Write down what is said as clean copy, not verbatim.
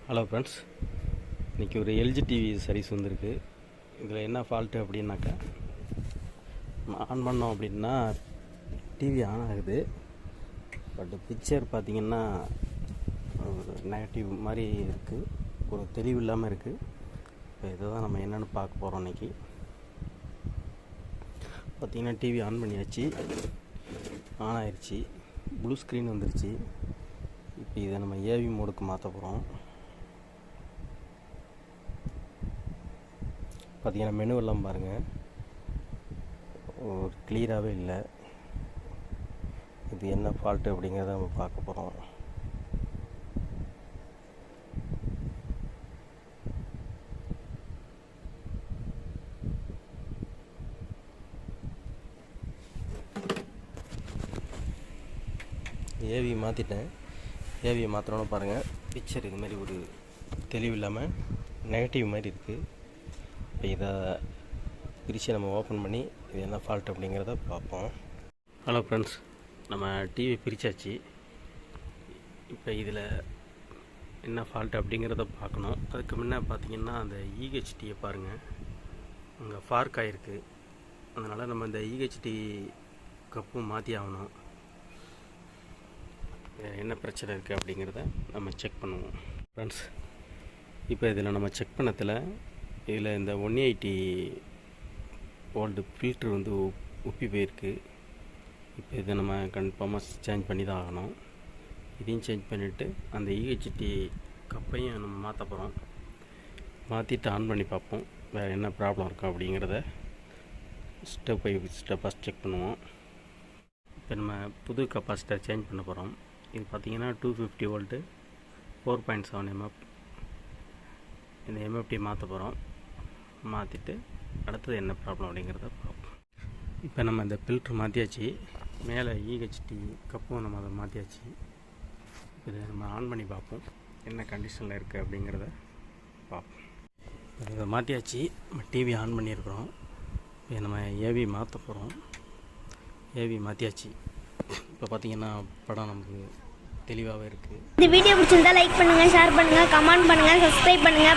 Hello friends, இன்றைக்கி ஒரு LG TV service வந்திருக்கு. இதில் என்ன ஃபால்ட்டு அப்படின்னாக்கா, ஆன் பண்ணோம் அப்படின்னா டிவி ஆன் ஆகுது. பட் பிக்சர் பார்த்திங்கன்னா ஒரு நெகட்டிவ் மாதிரி இருக்குது, ஒரு தெளிவு இல்லாமல் இருக்குது. இப்போ இதை தான் நம்ம என்னென்னு பார்க்க போகிறோம். இன்றைக்கி பார்த்திங்கன்னா டிவி ஆன் பண்ணியாச்சு, ஆன் ஆயிடுச்சு, ப்ளூ ஸ்க்ரீன் வந்துருச்சு. இப்போ இதை நம்ம ஏவி மோடுக்கு மாற்ற போகிறோம். பார்த்திங்கன்னா மெனுவெல்லாம் பாருங்கள், ஒரு கிளியராகவே இல்லை. இது என்ன ஃபால்ட்டு அப்படிங்கிறத நம்ம பார்க்க போகிறோம். ஏவி மாற்றிட்டேன். ஏவியை மாற்றணும்னு பாருங்கள், பிக்சர் இது மாதிரி ஒரு தெளிவு இல்லாமல் நெகட்டிவ் மாதிரி இருக்குது. இப்போ இதை பிரித்து நம்ம ஓப்பன் பண்ணி இது என்ன ஃபால்ட் அப்படிங்கிறத பார்ப்போம். ஹலோ ஃப்ரெண்ட்ஸ், நம்ம டிவி பிரித்தாச்சு. இப்போ இதில் என்ன ஃபால்ட் அப்படிங்கிறத பார்க்கணும். அதுக்கு முன்னே பார்த்திங்கன்னா அந்த இஹெச்டியை பாருங்கள், அங்கே ஃபார்க் ஆகிருக்கு. அதனால் நம்ம இந்த இஹெச்டி கப்பும் மாற்றி ஆகணும். என்ன பிரச்சனை இருக்குது அப்படிங்கிறத நம்ம செக் பண்ணுவோம் ஃப்ரெண்ட்ஸ். இப்போ இதில் நம்ம செக் பண்ணதில் இதில் இந்த 180 வோல்ட் ஃபில்ட்ரு வந்து உப்பி போயிருக்கு. இப்போ இதை நம்ம கன்ஃபார்மாக சேஞ்ச் பண்ணி தான் ஆகணும். இதையும் சேஞ்ச் பண்ணிவிட்டு அந்த இஹெச்டி கப்பையும் நம்ம மாற்ற போகிறோம். மாற்றிட்டு ஆன் பண்ணி பார்ப்போம் வேறு என்ன ப்ராப்ளம் இருக்கும் அப்படிங்கிறத ஸ்டெப் பை ஸ்டெப்பாக செக் பண்ணுவோம். இப்போ நம்ம புது கப்பாசிட்டர் சேஞ்ச் பண்ண போகிறோம். இது பார்த்திங்கன்னா 250 வோல்ட்டு 4.7 mm. இந்த எம்எஃப்டி மாற்ற போகிறோம். மாற்றிட்டு அடுத்தது என்ன ப்ராப்ளம் அப்படிங்கிறத பார்ப்போம். இப்போ நம்ம இந்த ஃபில்ட்ரு மாற்றியாச்சு, மேலே இஹெச்டி கப்பும் நம்ம அதை மாற்றியாச்சு. இதை நம்ம ஆன் பண்ணி பார்ப்போம் என்ன கண்டிஷனில் இருக்குது அப்படிங்கிறத பார்ப்போம். இதை மாற்றியாச்சு, நம்ம டிவி ஆன் பண்ணியிருக்கிறோம். இப்போ நம்ம ஏவி மாற்ற போகிறோம். ஏவி மாற்றியாச்சு. இப்போ பார்த்திங்கன்னா படம் நமக்கு தெளிவாகவே இருக்குது. இந்த வீடியோ பிடிச்சிருந்தா லைக் பண்ணுங்கள், ஷேர் பண்ணுங்கள், கமெண்ட் பண்ணுங்கள், சப்ஸ்கிரைப் பண்ணுங்கள்.